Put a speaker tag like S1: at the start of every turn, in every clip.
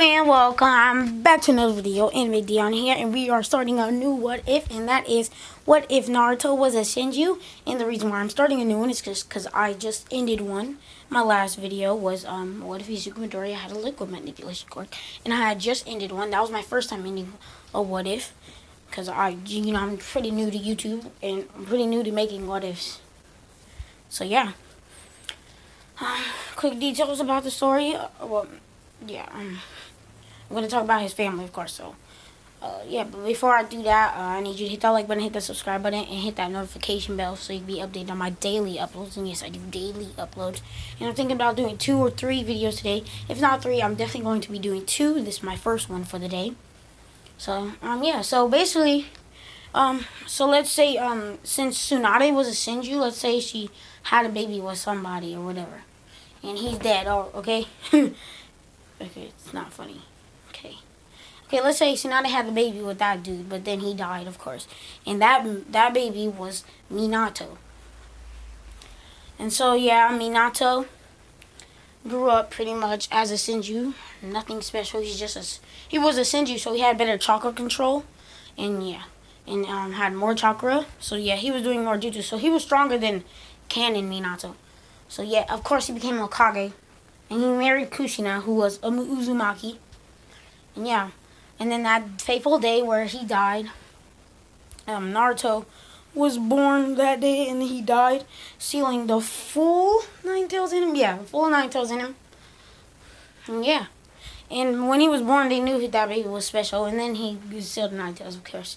S1: And welcome back to another video. Anime Dion here, and we are starting a new what if, and that is what if Naruto was a Senju. And the reason why I'm starting a new one is because I just ended one. My last video was what if Izuku Midoriya had a liquid manipulation quirk, and I had just ended one. That was my first time ending a what if, because I'm pretty new to YouTube and I'm pretty new to making what ifs. So yeah. Quick details about the story. I'm going to talk about his family, of course. So, but before I do that, I need you to hit that like button, hit that subscribe button, and hit that notification bell so you can be updated on my daily uploads. And yes, I do daily uploads. And I'm thinking about doing 2 or 3 videos today. If not 3, I'm definitely going to be doing 2. This is my first one for the day. So, So basically, so let's say, since Tsunade was a Senju, let's say she had a baby with somebody or whatever. And he's dead, okay? Okay, it's not funny. Okay, let's say Tsunade had the baby with that dude, but then he died, of course. And that baby was Minato. And so, yeah, Minato grew up pretty much as a Senju. Nothing special. He was a Senju, so he had better chakra control. And, had more chakra. So, yeah, he was doing more jutsu. So, he was stronger than canon Minato. So, yeah, of course, he became Hokage. And he married Kushina, who was a Uzumaki. And yeah. And then that fateful day where he died, Naruto was born that day and he died, sealing the full 9 tails in him. Yeah, the full 9 tails in him. And yeah. And when he was born, they knew that baby was special. And then he sealed the 9 tails, of course.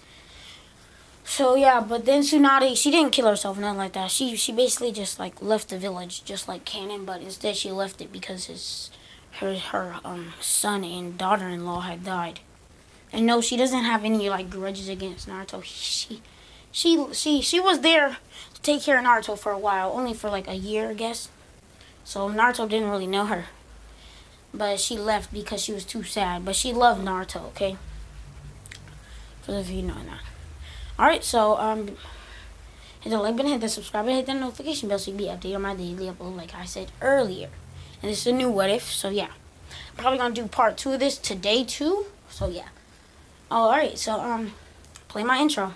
S1: So yeah, but then Tsunade, she didn't kill herself, nothing like that. She basically just like left the village, just like canon, but instead she left it because her son and daughter-in-law had died. And no, she doesn't have any like grudges against Naruto. She was there to take care of Naruto for a while, only for like a year, I guess. So Naruto didn't really know her, but she left because she was too sad. But she loved Naruto, okay? For those of you knowing that. Alright, so, hit the like button, hit the subscribe button, hit the notification bell so you can be updated on my daily upload like I said earlier. And this is a new what if, so yeah. I'm probably going to do part 2 of this today too, so yeah. Alright, so, play my intro.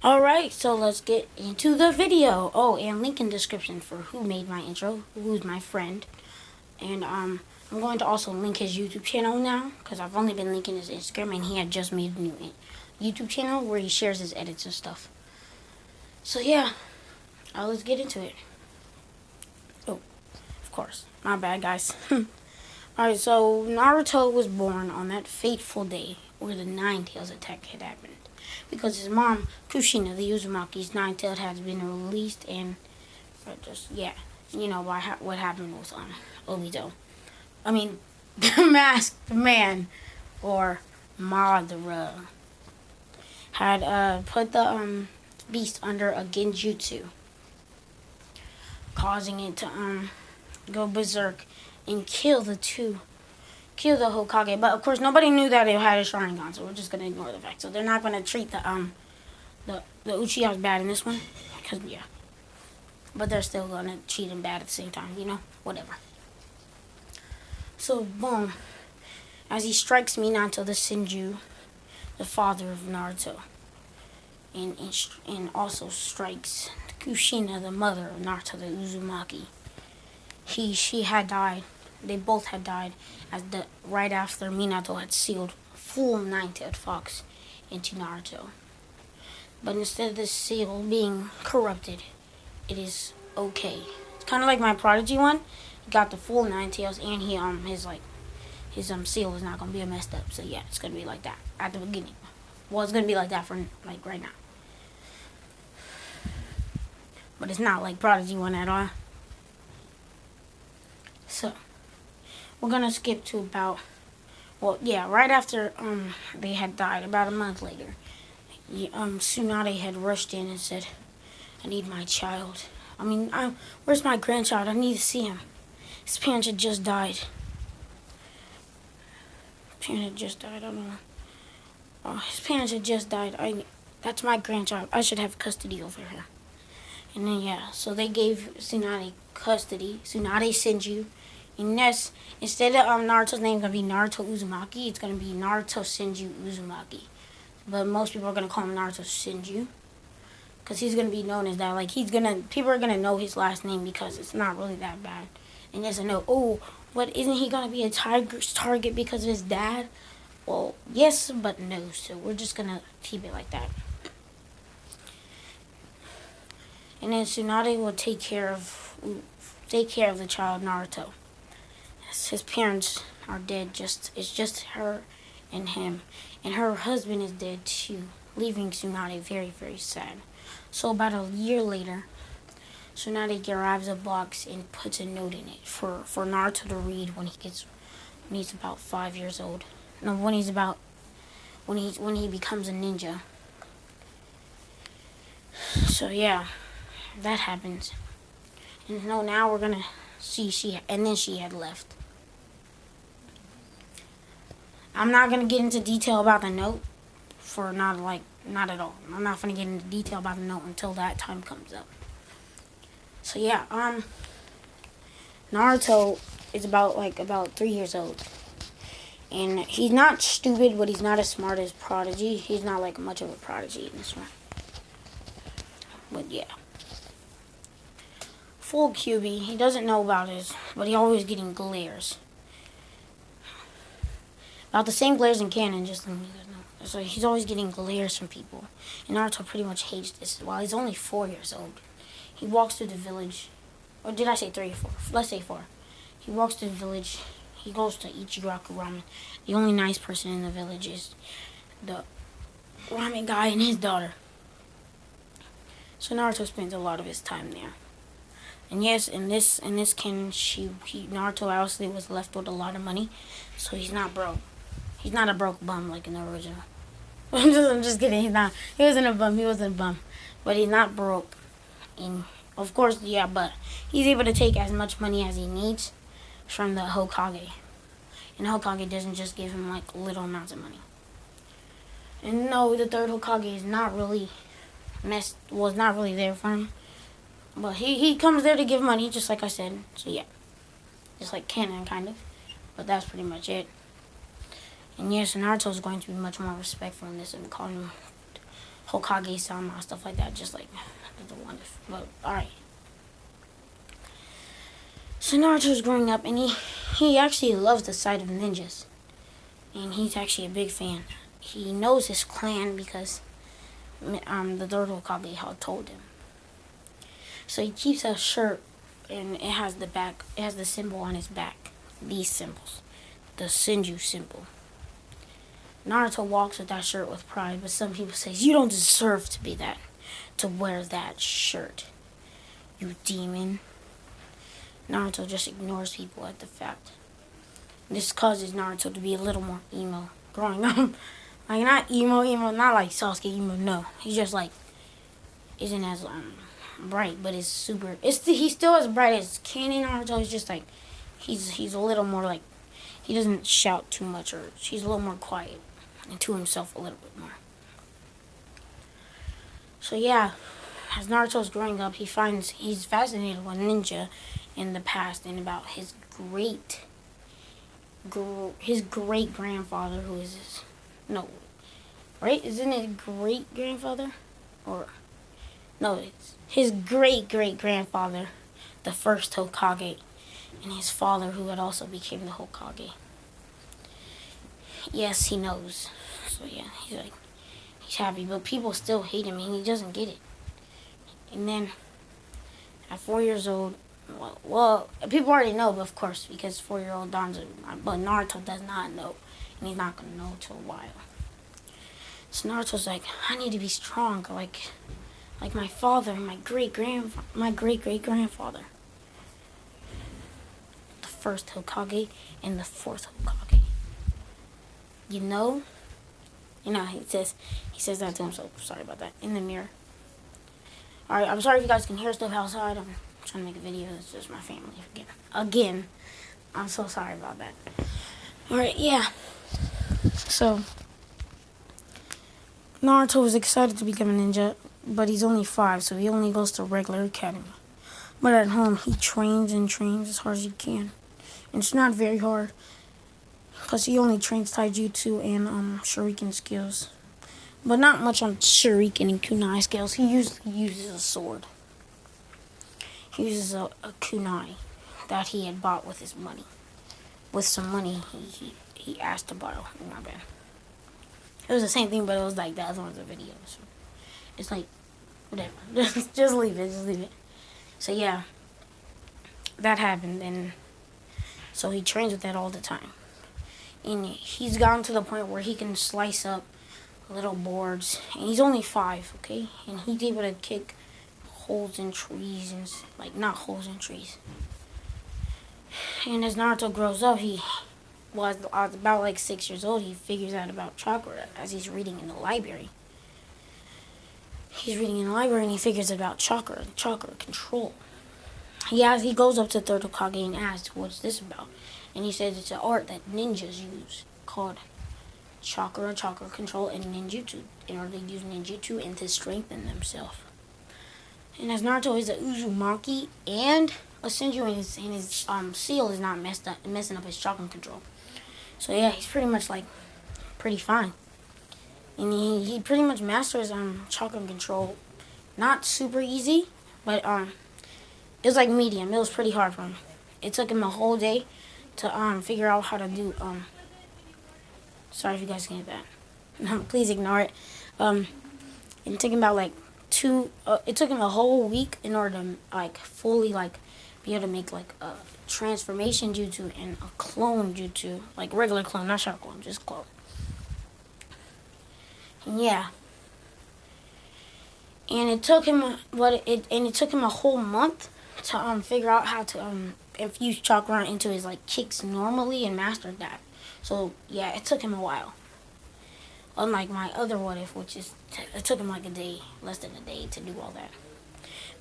S1: Alright, so let's get into the video. Oh, and link in description for who made my intro, who's my friend. And I'm going to also link his YouTube channel now, because I've only been linking his Instagram, and he had just made a new YouTube channel where he shares his edits and stuff. So yeah, let's get into it. Oh, of course, my bad, guys. Alright, so Naruto was born on that fateful day where the 9 Tails attack had happened. Because his mom, Kushina, the Uzumaki's 9-tailed, has been released, and what happened with Obito. I mean, the Masked Man, or Madara, had put the beast under a genjutsu, causing it to go berserk and kill the Hokage. But of course nobody knew that it had a Sharingan, so we're just gonna ignore the fact. So they're not gonna treat the Uchihas bad in this one, because yeah. But they're still gonna treat him bad at the same time, whatever. So boom, as he strikes Minato the Senju, the father of Naruto, and also strikes Kushina, the mother of Naruto, the Uzumaki. She had died. They both had died right after Minato had sealed full 9-tailed fox into Naruto. But instead of this seal being corrupted, it is okay. It's kind of like my Prodigy one. He got the full 9 tails, and his seal is not gonna be messed up. So yeah, it's gonna be like that at the beginning. Well, it's gonna be like that for like right now. But it's not like Prodigy one at all. So we're gonna skip to right after they had died, about a month later. Tsunade had rushed in and said, "I need my child. Where's my grandchild? I need to see him. His parents had just died. I don't know. His parents had just died. That's my grandchild. I should have custody over her. And then, yeah, so they gave Tsunade custody. Tsunade Senju. And yes, instead of Naruto's name going to be Naruto Uzumaki, it's going to be Naruto Senju Uzumaki. But most people are going to call him Naruto Senju. Because he's going to be known as that. Like, people are going to know his last name because it's not really that bad. And yes, I know, oh, what, isn't he going to be a tiger's target because of his dad? Well, yes, but no. So we're just going to keep it like that. And then Tsunade will take care of the child Naruto. His parents are dead. It's just her and him, and her husband is dead too, leaving Tsunade very, very sad. So about a year later, Tsunade grabs a box and puts a note in it for Naruto to read when he's about 5 years old. No, when he becomes a ninja. So yeah. That happens. And no, now we're gonna see she had left. I'm not gonna get into detail about the note not at all. I'm not gonna get into detail about the note until that time comes up. So yeah, Naruto is about 3 years old. And he's not stupid, but he's not as smart as Prodigy. He's not like much of a prodigy in this one. But yeah. Full QB. He doesn't know about his, but he always getting glares. About the same glares in canon, just so you guys know. So he's always getting glares from people. And Naruto pretty much hates this while he's only 4 years old. He walks through the village. Or did I say 3 or 4? Let's say 4. He walks through the village. He goes to Ichiraku Ramen. The only nice person in the village is the ramen guy and his daughter. So Naruto spends a lot of his time there. And yes, in this canon, Naruto obviously was left with a lot of money, so he's not broke. He's not a broke bum like in the original. I'm just kidding. He wasn't a bum. But he's not broke. And of course, yeah, but he's able to take as much money as he needs from the Hokage. And the Hokage doesn't just give him like little amounts of money. And no, the third Hokage is not really there for him. But he comes there to give money, just like I said. So yeah, just like canon, kind of. But that's pretty much it. And yes, Naruto's going to be much more respectful in this and call him Hokage-sama, stuff like that, just like the one. But alright. So Naruto's growing up, and he actually loves the sight of ninjas. And he's actually a big fan. He knows his clan because the third Hokage had told him. So he keeps a shirt, and it has the symbol on his back. These symbols. The Senju symbol. Naruto walks with that shirt with pride, but some people say, you don't deserve to wear that shirt, you demon. Naruto just ignores people at the fact. This causes Naruto to be a little more emo growing up. Like, not emo, not like Sasuke emo, no. He's just like, isn't as, bright, but he's still as bright as canon Naruto. It's just like he's a little more like, he doesn't shout too much, or he's a little more quiet and to himself a little bit more. So yeah, as Naruto's growing up, he's fascinated with ninja in the past and about his great grandfather, who is his, no, right? Isn't it great grandfather? Or no, it's his great-great-grandfather, the first Hokage, and his father, who had also became the Hokage. Yes, he knows. So yeah, he's happy, but people still hate him, and he doesn't get it. And then, at 4 years old, well, people already know, but of course, because 4-year-old Danzo, but Naruto does not know, and he's not going to know till a while. So Naruto's like, I need to be strong, like my father, my great-great-grandfather. The first Hokage and the fourth Hokage. You know, he says that to himself. Sorry about that. In the mirror. Alright, I'm sorry if you guys can hear stuff outside. I'm trying to make a video. It's just my family again. I'm so sorry about that. Alright, yeah. So, Naruto is excited to become a ninja, but he's only 5, so he only goes to regular academy. But at home, he trains and trains as hard as he can. And it's not very hard, because he only trains taijutsu and shuriken skills. But not much on shuriken and kunai skills. He usually uses a sword. He uses a kunai that he had bought with his money. With some money he asked to borrow. My bad. It was the same thing, but it was like the other one's a video. So it's like, whatever. Just leave it. Just leave it. So yeah, that happened, and so he trains with that all the time. And he's gotten to the point where he can slice up little boards, and he's only 5, okay? And he's able to kick holes in trees, and like, not holes in trees. And as Naruto grows up, he was about like 6 years old. He figures out about chakra as he's reading in the library. He's reading in the library and he figures about chakra control. He goes up to Third Hokage and asks, "What's this about?" And he says it's an art that ninjas use called chakra control and ninjutsu in order to use ninjutsu and to strengthen themselves. And as Naruto is a Uzumaki and a Senju, and his seal is not messing up his chakra control. So yeah, he's pretty much like pretty fine. And he pretty much masters chakra control. Not super easy, but it was like medium. It was pretty hard for him. It took him a whole day to figure out how to do sorry if you guys can hear that. Please ignore it. It took him about like it took him a whole week in order to like fully like be able to make like a transformation jutsu and a clone jutsu, like regular clone, not shadow clone, just clone. And yeah. And it took him a whole month to figure out how to infuse chakra into his like kicks normally and master that. So yeah, it took him a while. Unlike my other what if, which is it took him like a day, less than a day to do all that.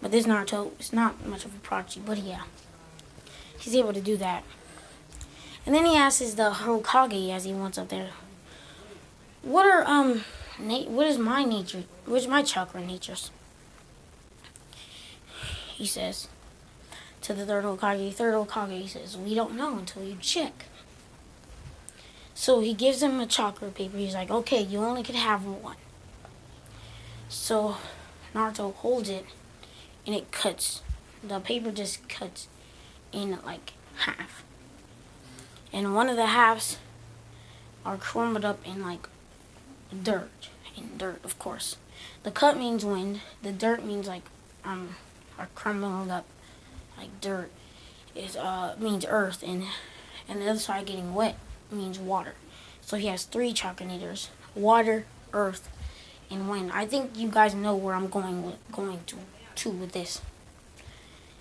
S1: But this Naruto, it's not much of a prodigy, but yeah, he's able to do that. And then he asks the Hokage as he wants up there, what is my nature? What's my chakra natures? He says to the third Hokage says, we don't know until you check. So he gives him a chakra paper. He's like, okay, you only can have one. So Naruto holds it, and it cuts. The paper just cuts in like half. And one of the halves are crumbled up in like dirt. In dirt, of course. The cut means wind. The dirt means like are crumbling up like dirt. It means earth, and the other side getting wet means water. So he has 3 chakra natures: water, earth, and wind. I think you guys know where I'm going to with this.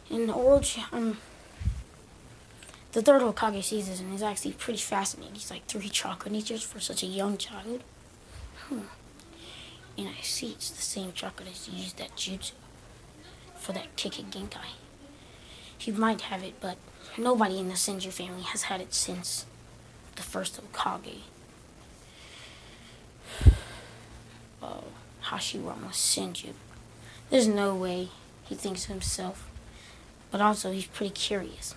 S1: And the third Hokage sees this and is actually pretty fascinated. He's like, 3 chakra natures for such a young child? And I see it's the same chakra that's used that jutsu for that kick at Genkai. He might have it, but nobody in the Senju family has had it since the first Hokage. Hashirama Senju. There's no way he thinks of himself, but also he's pretty curious.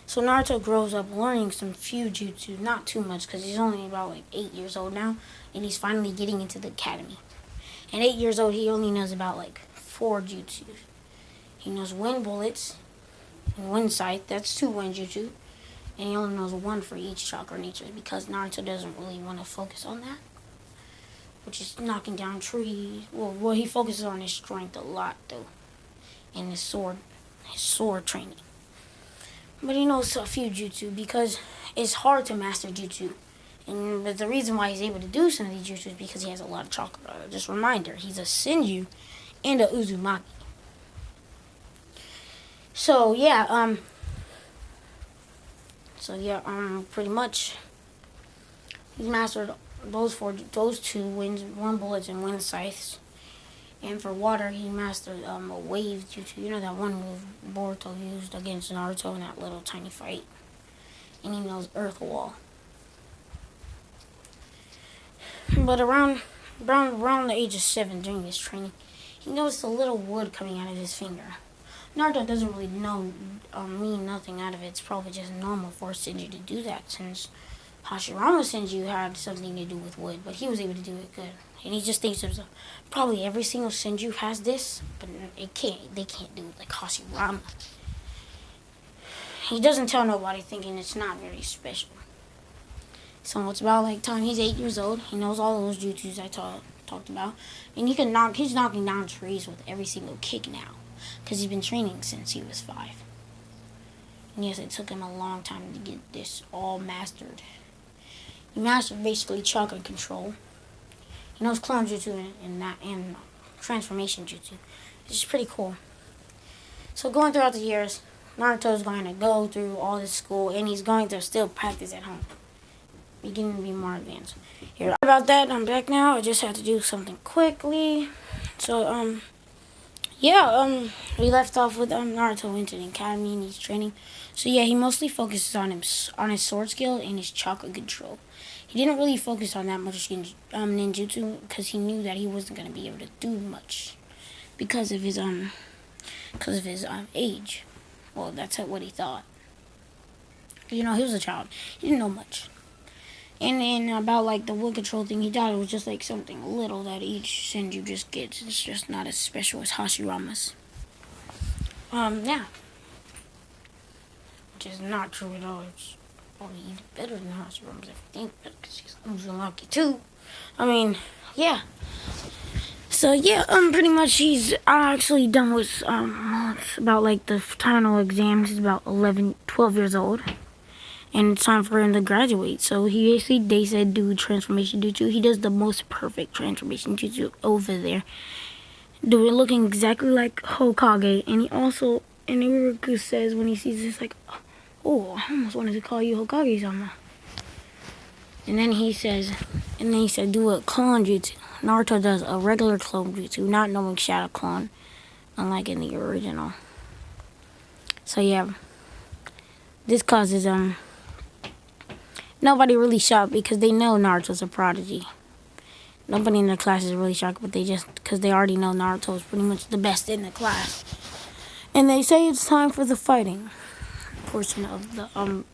S1: So Naruto grows up learning some few jutsu, not too much because he's only about like 8 years old now, and he's finally getting into the academy. At 8 years old, he only knows about like 4 jutsu. He knows wind bullets and wind scythe, that's 2 wind jutsu, and he only knows 1 for each chakra nature because Naruto doesn't really want to focus on that, which is knocking down trees. Well, he focuses on his strength a lot though, and his sword training. But he knows a few jutsu because it's hard to master jutsu. And the reason why he's able to do some of these jutsu is because he has a lot of chakra. Just a reminder, he's a Senju and a Uzumaki. So yeah, pretty much he's mastered those 2 wind bullets and wind scythes. And for water, he mastered a wave jutsu. You know that one move Boruto used against Naruto in that little tiny fight. And he knows earth wall. But around around the age of 7 during his training, he noticed a little wood coming out of his finger. Naruto doesn't really know mean nothing out of it. It's probably just normal for Senju to do that since Hashirama Senju had something to do with wood, but he was able to do it good. And he just thinks there's probably every single Senju has this, but they can't do it like Hashirama. He doesn't tell nobody, thinking it's not very special. So it's about like time he's 8 years old. He knows all those jutsus I talked about, and he's knocking down trees with every single kick now, because he's been training since he was 5. And yes, it took him a long time to get this all mastered. He mastered basically chakra control. He knows clone jutsu and transformation jutsu, which is pretty cool. So going throughout the years, Naruto's going to go through all this school, and he's going to still practice at home, beginning to be more advanced. Here about that, I'm back now. I just had to do something quickly. So we left off with Naruto went to the academy and he's training. So yeah, he mostly focuses on his sword skill and his chakra control. He didn't really focus on that much ninjutsu because he knew that he wasn't going to be able to do much because of his age. Well, that's what he thought. You know, he was a child. He didn't know much. And about like the wood control thing, he thought it was just like something little that each Senju just gets. It's just not as special as Hashirama's. Yeah. Which is not true at all. It's probably even better than Hashirama's, I think, because he's unlucky too. I mean, yeah. So yeah, pretty much he's actually done with it's about like the final exams. He's about 12 years old. And it's time for him to graduate. So they said do transformation jutsu. He does the most perfect transformation jutsu over there. Looking exactly like Hokage. And he also, and Iruku says when he sees this, like, oh, I almost wanted to call you Hokage-sama. And then he said, do a clone jutsu. Naruto does a regular clone jutsu, not knowing shadow clone, unlike in the original. So yeah, this causes nobody really shocked because they know Naruto's a prodigy. Nobody in the class is really shocked, but because they already know Naruto is pretty much the best in the class. And they say it's time for the fighting portion of the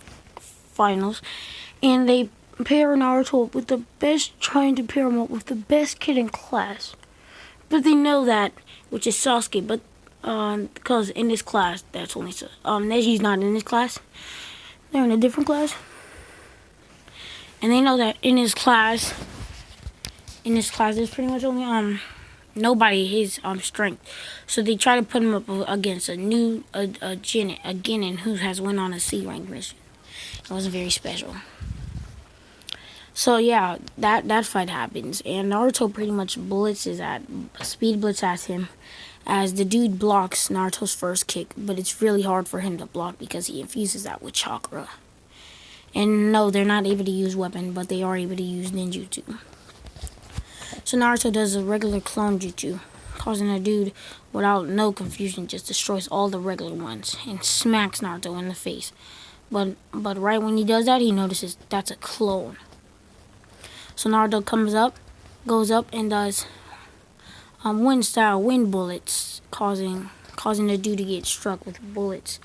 S1: finals. And they pair Naruto up with the best, trying to pair him up with the best kid in class. But they know that, which is Sasuke, but because in this class, that's only Neji's not in this class. They're in a different class. And they know that in his class, there's pretty much only nobody his strength. So they try to put him up against a Genin who has went on a C rank mission. It wasn't very special. So yeah, that fight happens, and Naruto pretty much speed blitzes at him, as the dude blocks Naruto's first kick, but it's really hard for him to block because he infuses that with chakra. And no, they're not able to use weapon, but they are able to use ninjutsu. So Naruto does a regular clone jutsu, causing a dude, without no confusion, just destroys all the regular ones and smacks Naruto in the face. But right when he does that, he notices that's a clone. So Naruto goes up and does wind bullets, causing the dude to get struck with bullets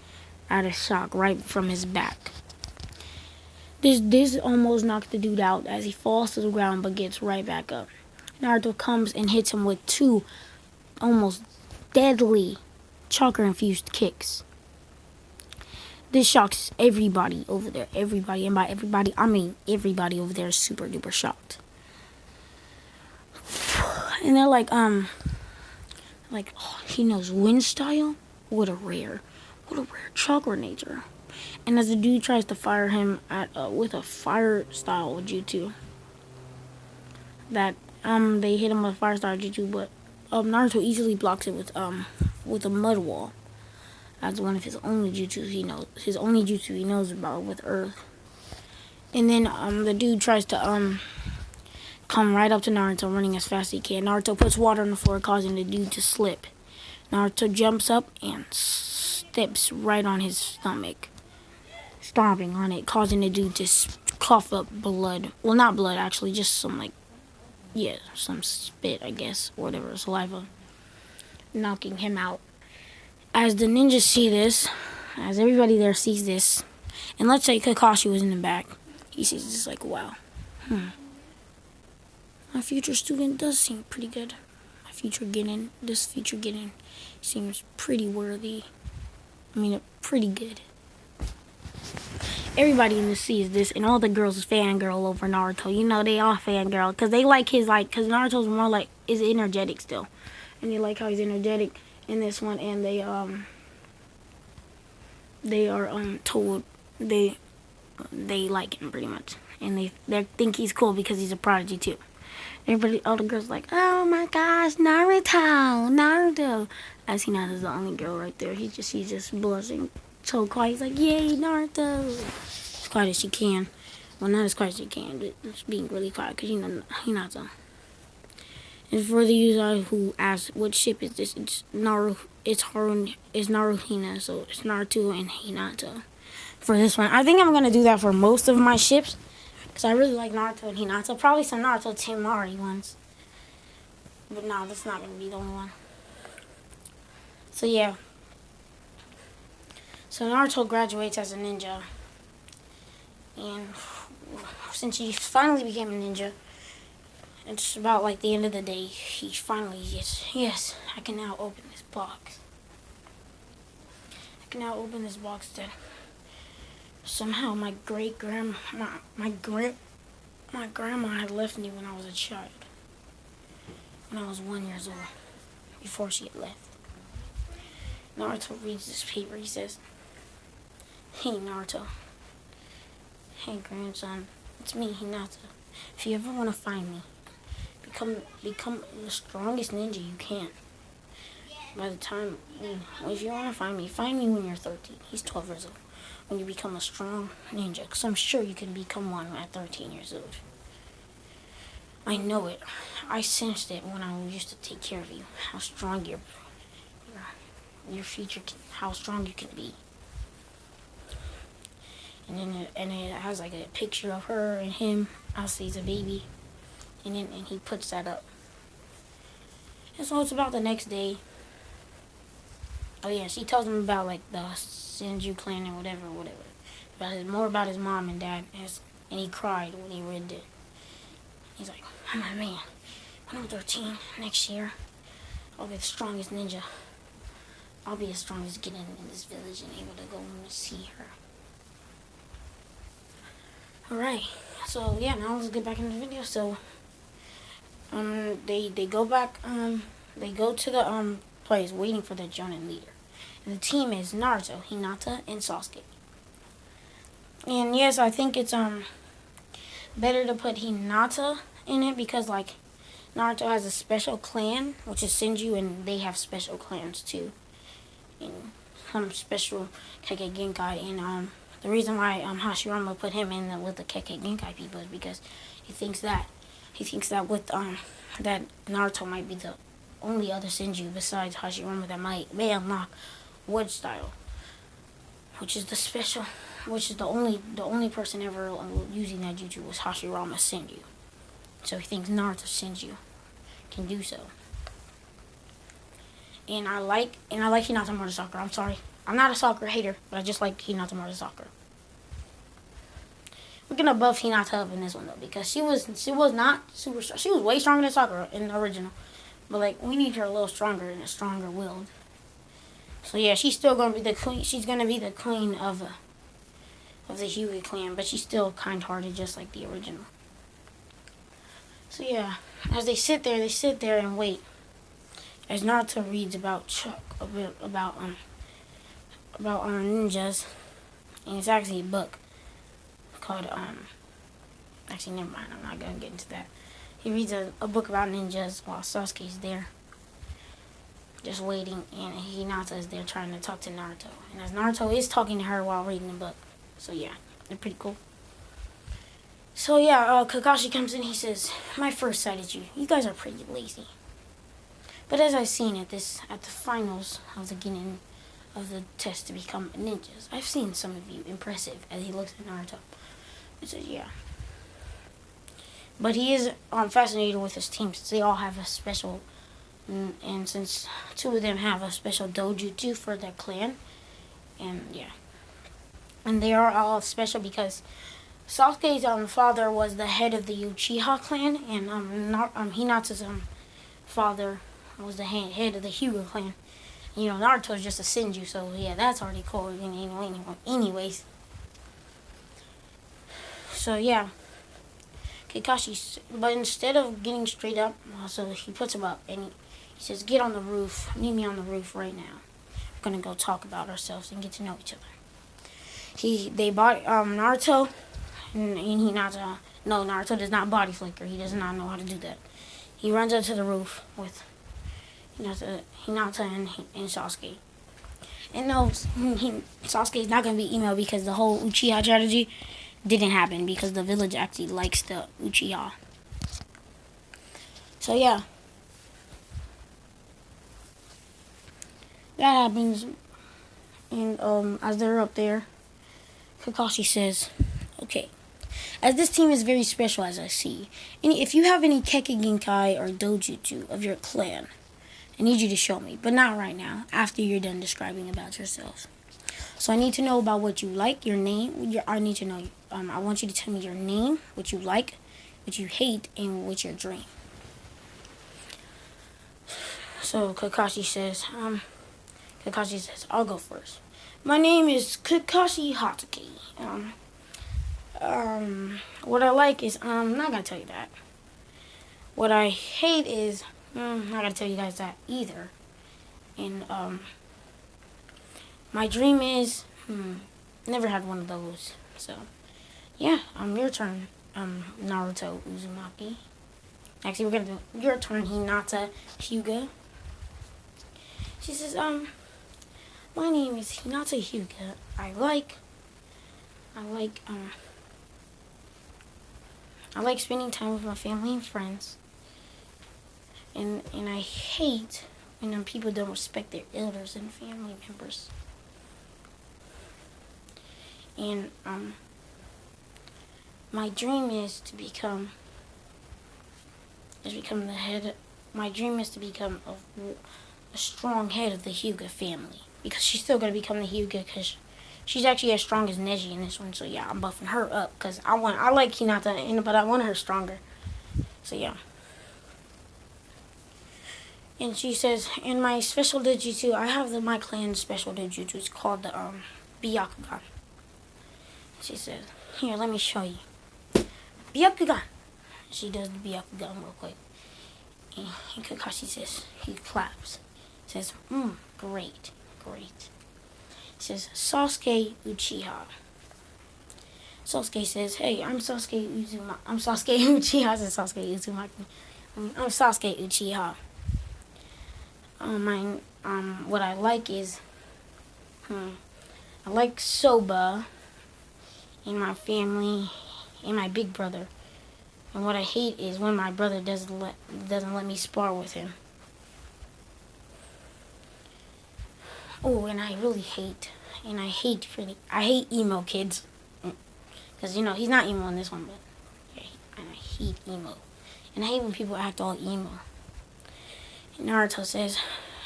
S1: out of shock right from his back. This almost knocks the dude out as he falls to the ground but gets right back up. Naruto comes and hits him with 2 almost deadly chakra-infused kicks. This shocks everybody over there. Everybody, and by everybody, I mean everybody over there is super duper shocked. And they're like, oh, he knows wind style? What a rare chakra nature. And as the dude tries to fire him with a fire style jutsu, that they hit him with a fire style jutsu, but Naruto easily blocks it with a mud wall. That's one of his only jutsus he knows. His only jutsu he knows about with Earth. And then the dude tries to come right up to Naruto, running as fast as he can. Naruto puts water on the floor, causing the dude to slip. Naruto jumps up and steps right on his stomach, stomping on it, causing the dude to cough up blood. Well, not blood, actually, just some, like, yeah, some spit, I guess, or whatever, saliva, knocking him out. As the ninjas see this, as everybody there sees this, and let's say Kakashi was in the back, he sees this like, wow, my future student does seem pretty good. This future Genin seems pretty worthy. I mean, pretty good. Everybody in the sees this, and all the girls fangirl over Naruto. You know, they all fangirl because they like his because Naruto's more is energetic still, and they like how he's energetic in this one, and they are told they like him pretty much, and they think he's cool because he's a prodigy too. Everybody, all the girls like, oh my gosh, Naruto. As Hinata's the only girl right there. He's just blushing so quiet. He's like, yay, Naruto. As quiet as she can. Well, not as quiet as she can, but just being really quiet because you know Hinata. And for the user who asked, what ship is this? It's Naruto. It's Naruhina, so it's Naruto and Hinata. For this one, I think I'm gonna do that for most of my ships. Because I really like Naruto and Hinata. Probably some Naruto Temari ones. But no, that's not going to be the only one. So yeah. So Naruto graduates as a ninja. And since he finally became a ninja, it's about like the end of the day. He finally gets, yes, I can now open this box. I can now open this box that somehow my grandma had left me when I was a child. When I was 1 year old, before she had left. Naruto reads this paper. He says, "Hey Naruto. Hey grandson, it's me, Hinata. If you ever want to find me, become the strongest ninja you can. By the time, if you want to find me when you're 13. He's 12 years old. When you become a strong ninja, because I'm sure you can become one at 13 years old. I know it. I sensed it when I used to take care of you. How strong your future, how strong you can be." And then it has like a picture of her and him. Obviously, he's a baby, and he puts that up. And so it's about the next day. Oh yeah, she tells him about like the Senju clan and whatever. More about his mom and dad, and he cried when he read it. He's like, oh my man, when I'm 13 next year, I'll be the strongest ninja. I'll be the strongest Genin in this village and able to go and see her. Alright, so yeah, now let's get back into the video. So they go back, they go to the place waiting for the Jonin leader. And the team is Naruto, Hinata, and Sasuke. And yes, I think it's better to put Hinata in it because like Naruto has a special clan, which is Senju, and they have special clans too. And some special Kekkei Genkai, and the reason why Hashirama put him in with the Kekkei Genkai people is because he thinks that with that Naruto might be the only other Senju besides Hashirama that may unlock Wood Style, which is the only person ever using that jutsu was Hashirama Senju. So he thinks Naruto Senju can do so. And I like Hinata more than Sakura. I'm sorry. I'm not a Sakura hater, but I just like Hinata more than Sakura. We're gonna buff Hinata up in this one though, because she was not super strong. She was way stronger than Sakura in the original. But like we need her a little stronger and a stronger willed. So yeah, she's still gonna be the queen. She's gonna be the queen of the Hyuga clan, but she's still kind-hearted just like the original. So yeah, as they sit there and wait. As Naruto reads about ninjas, and it's actually a book called actually never mind, I'm not gonna get into that. He reads a book about ninjas while Sasuke's there just waiting, and Hinata is there trying to talk to Naruto. And as Naruto is talking to her while reading the book. So yeah, they're pretty cool. So yeah, Kakashi comes in, he says, "My first sight at you. You guys are pretty lazy. But as I've seen at the finals of the beginning of the test to become ninjas, I've seen some of you impressive." As he looks at Naruto, he says, "Yeah. But he is fascinated with his team since they all have a special, and since two of them have a special dojutsu for their clan, and yeah, and they are all special because Sasuke's father was the head of the Uchiha clan, and Hinata's father was the head of the Hyuga clan. You know, Naruto's just a Senju, so yeah, that's already cool. Anyways, so yeah, Kakashi. But instead of getting straight up, so he puts him up and he says, "Get on the roof. Meet me on the roof right now. We're gonna go talk about ourselves and get to know each other." They bought Naruto, and Hinata. No, Naruto does not body flicker. He does not know how to do that. He runs up to the roof with Hinata and Sasuke. And no, Sasuke is not going to be emo because the whole Uchiha strategy didn't happen because the village actually likes the Uchiha. So yeah. That happens. And as they're up there, Kakashi says, "Okay, as this team is very special as I see, if you have any Kekkei Genkai or Dojutsu of your clan, I need you to show me, but not right now, after you're done describing about yourselves. So I need to know about what you like, your name, I need to know, I want you to tell me your name, what you like, what you hate, and what's your dream." So Kakashi says, "I'll go first. My name is Kakashi Hatake. What I like is, I'm not gonna tell you that. What I hate is, I'm not gonna tell you guys that either. And, my dream is, never had one of those. So, yeah, your turn, Naruto Uzumaki. Actually, we're gonna do your turn, Hinata Hyuga." She says, "My name is Hinata Hyuga. I like spending time with my family and friends. And I hate when people don't respect their elders and family members. And my dream is to become the head. My dream is to become a strong head of the Hyuga family, because she's still gonna become the Hyuga because she's actually as strong as Neji in this one. So yeah, I'm buffing her up because I like Hinata, but I want her stronger. So yeah." And she says, "In my special dojutsu, I have my clan's special dojutsu. It's called the Byakugan." She says, "Here, let me show you. Byakugan." She does the Byakugan real quick. And Kakashi says, he claps. Says, great. He says, "Sasuke Uchiha." Sasuke says, "Hey, I'm Sasuke Uchiha." I said Sasuke Uzumaki. I'm Sasuke Uchiha. What I like is, I like soba in my family and my big brother. And what I hate is when my brother doesn't let me spar with him. Oh, and I really hate emo kids. Because, he's not emo in this one, but yeah, and I hate emo. And I hate when people act all emo." And Naruto says,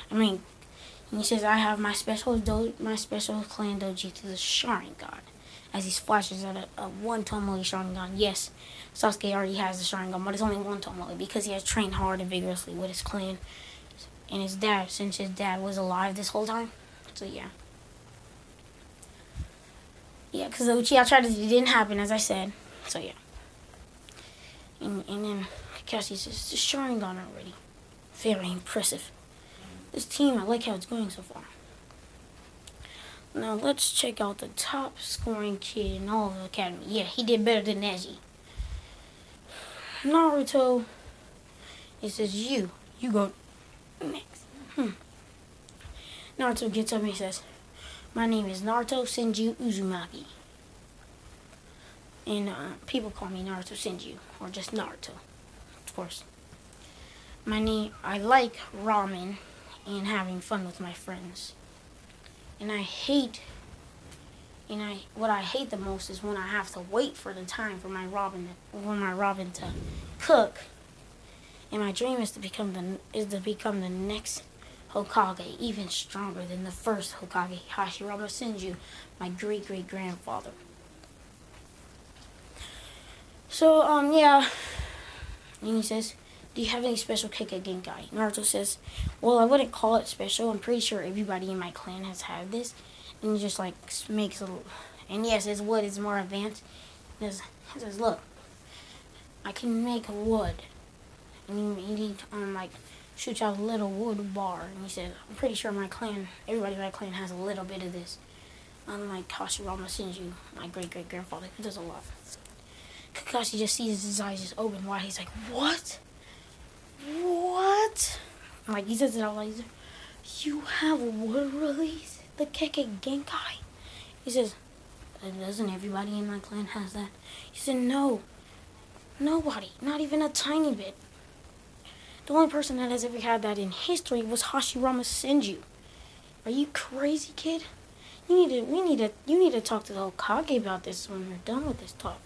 S1: he says, "I have my special clan doji to the Sharingan." As he splashes at a one Tomoe Sharingan. Yes, Sasuke already has the Sharingan, but it's only one Tomoe because he has trained hard and vigorously with his clan and his dad, since his dad was alive this whole time. So yeah. Yeah, because the Uchiha tragedy didn't happen, as I said. So yeah. And then Kakashi says, "The Sharingan already. Very impressive. This team, I like how it's going so far. Now let's check out the top scoring kid in all of the academy." Yeah, he did better than Neji. Naruto, it says, you go next. Naruto gets up and he says, "My name is Naruto Senju Uzumaki. And people call me Naruto Senju, or just Naruto, of course. I like ramen and having fun with my friends. And I hate And what I hate the most is when I have to wait for the time for my Robin to cook. And my dream is to become the next Hokage, even stronger than the first Hokage, Hashirama Senju, my great grandfather. So yeah. And he says, do you have any special Kekkei Genkai? Naruto says, well, I wouldn't call it special. I'm pretty sure everybody in my clan has had this. And he just like makes a little, and yes, his wood is more advanced. He says, look, I can make wood. And he like shoots out a little wood bar. And he says, I'm pretty sure my clan, everybody in my clan has a little bit of this. Unlike Hashirama Senju, my great grandfather, who does a lot. Kakashi just sees his eyes just open wide. He's like, what? What? Like, he says it out loud. You have a wood release? The Kekkei Genkai? He says, doesn't everybody in my clan has that? He said, no. Nobody. Not even a tiny bit. The only person that has ever had that in history was Hashirama Senju. Are you crazy, kid? You need to talk to the Hokage about this when we're done with this talk.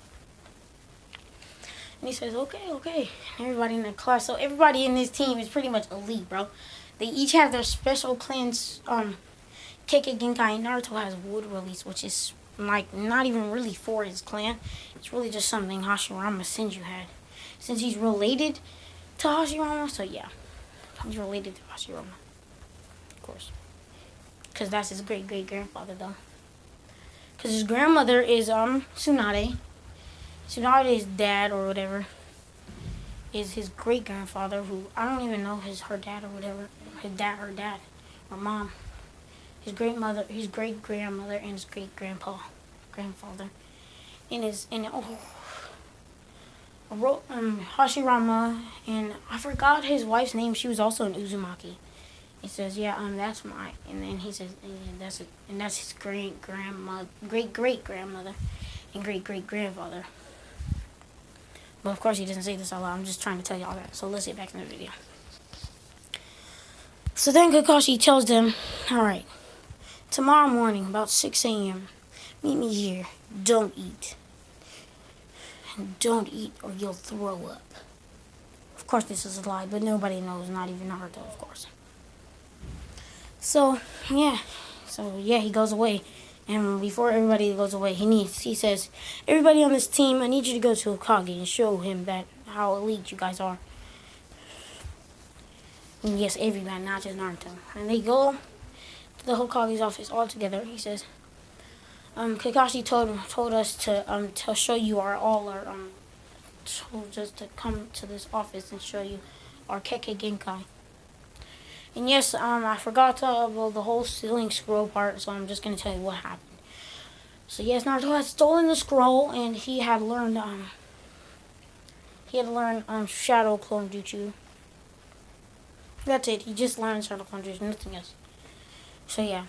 S1: And he says, okay. And everybody in the class, so everybody in this team is pretty much elite, bro. They each have their special clans. Kekkei Genkai. Naruto has wood release, which is like not even really for his clan. It's really just something Hashirama Senju had. Since he's related to Hashirama, so yeah. He's related to Hashirama. Of course. Because that's his great grandfather, though. Because his grandmother is Tsunade. Tsunade's dad or whatever is his great grandfather, who I don't even know her dad or whatever. Her dad or mom. His great grandmother, and his great grandfather. Hashirama, and I forgot his wife's name. She was also an Uzumaki. He says, yeah, that's mine. And then he says, and that's his great grandmother, great grandmother, and great grandfather. But of course, he doesn't say this out loud. I'm just trying to tell y'all that. So let's get back in the video. So then Kakashi tells them, all right, tomorrow morning about 6 a.m., meet me here. Don't eat. And don't eat or you'll throw up. Of course, this is a lie, but nobody knows, not even Naruto, of course. So yeah, he goes away. And before everybody goes away, he says, everybody on this team, I need you to go to Hokage and show him that how elite you guys are. And yes, everybody, not just Naruto. And they go to the Hokage's office all together. He says, Kakashi told us to show you just to come to this office and show you our Kekkei Genkai. And yes, I forgot the whole stealing scroll part, so I'm just gonna tell you what happened. So yes, Naruto had stolen the scroll, and he had learned Shadow Clone Jutsu. That's it. He just learned Shadow Clone Jutsu, nothing else. So yeah.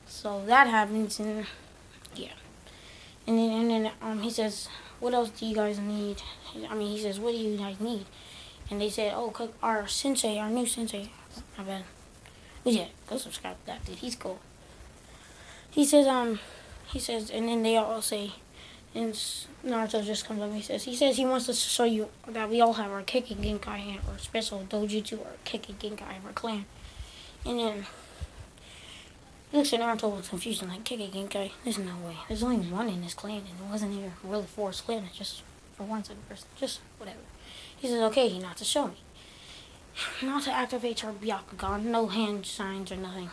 S1: So that happens, and yeah. And then he says, what else do you guys need? He says, what do you guys need? And they said, oh, our new sensei. My bad. But yeah, go subscribe to that dude. He's cool. He says, and then they all say, and Naruto just comes up and he says he wants us to show you that we all have our Kekkei Genkai, or special dojutsu, or Kekkei Genkai of our clan. And then he looks at Naruto with confusion, like, Kekkei Genkai? There's no way. There's only one in this clan, and it wasn't even really for his clan. It's just for one second person. Just whatever. He says, okay, not to show me. Not to activate her Byakugan. No hand signs or nothing.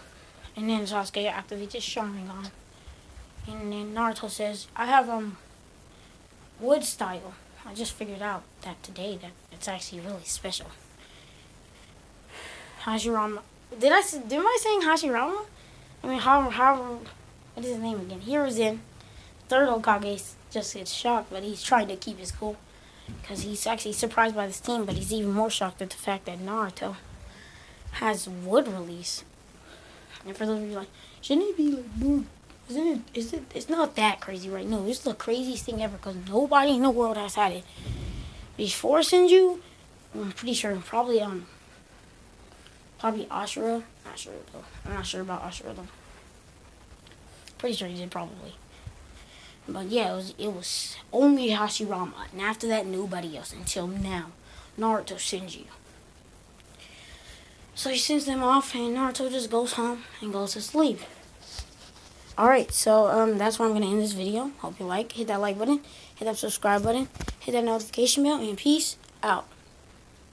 S1: And then Sasuke activates his Sharingan. And then Naruto says, I have, wood style. I just figured out that today that it's actually really special. Hashirama. Am I saying Hashirama? What is his name again? Hiruzen, third Hokage, just gets shocked, but he's trying to keep his cool. Because he's actually surprised by this team, but he's even more shocked at the fact that Naruto has wood release. And for those of you like, shouldn't it be like more? It's not that crazy right now. It's the craziest thing ever because nobody in the world has had it. Before Senju, I'm pretty sure, probably Probably Ashura. Not sure though. I'm not sure about Ashura though. Pretty sure he did probably. But yeah, it was only Hashirama, and after that, nobody else until now. Naruto Senju. So he sends them off, and Naruto just goes home and goes to sleep. Alright, so that's where I'm gonna end this video. Hope you like. Hit that like button, hit that subscribe button, hit that notification bell, and peace out.